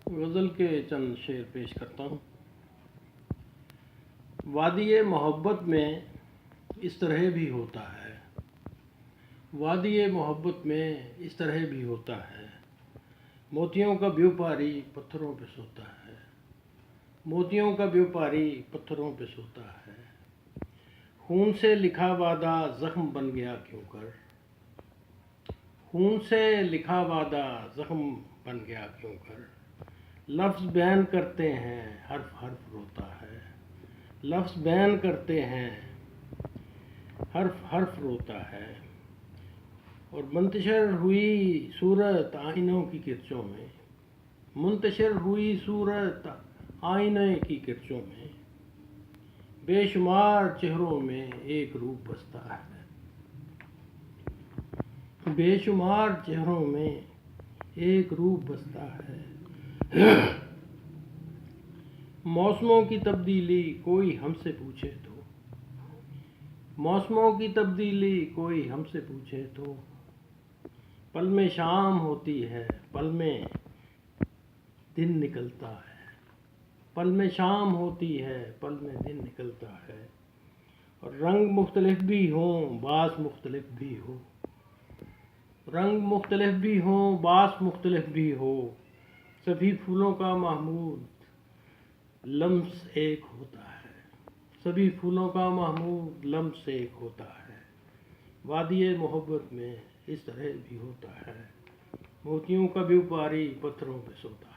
غزل کے چند شعر پیش کرتا ہوں۔ وادی محبت میں اس طرح بھی ہوتا ہے، وادی محبت میں اس طرح بھی ہوتا ہے، موتیوں کا بیوپاری پتھروں پہ سوتا ہے، موتیوں کا بیوپاری پتھروں پہ سوتا ہے، خون سے لکھا وعدہ زخم بن گیا کیوں کر، خون سے لکھا وعدہ زخم بن گیا کیوں کر، لفظ بیان کرتے ہیں حرف حرف روتا ہے، لفظ بیان کرتے ہیں حرف حرف روتا ہے، اور منتشر ہوئی صورت آئینوں کی کرچوں میں، منتشر ہوئی صورت آئینے کی کرچوں میں، بے شمار چہروں میں ایک روپ بستا ہے، بے شمار چہروں میں ایک روپ بستا ہے، موسموں کی تبدیلی کوئی ہم سے پوچھے تو، موسموں کی تبدیلی کوئی ہم سے پوچھے تو، پل میں شام ہوتی ہے پل میں دن نکلتا ہے، پل میں شام ہوتی ہے پل میں دن نکلتا ہے، اور رنگ مختلف بھی ہوں باس مختلف بھی ہو، رنگ مختلف بھی ہوں باس مختلف بھی ہو، سبھی پھولوں کا محمود لمس ایک ہوتا ہے، سبھی پھولوں کا محمود لمس ایک ہوتا ہے، وادی محبت میں اس طرح بھی ہوتا ہے، موتیوں کا بیوپاری پتھروں پہ سوتا ہے۔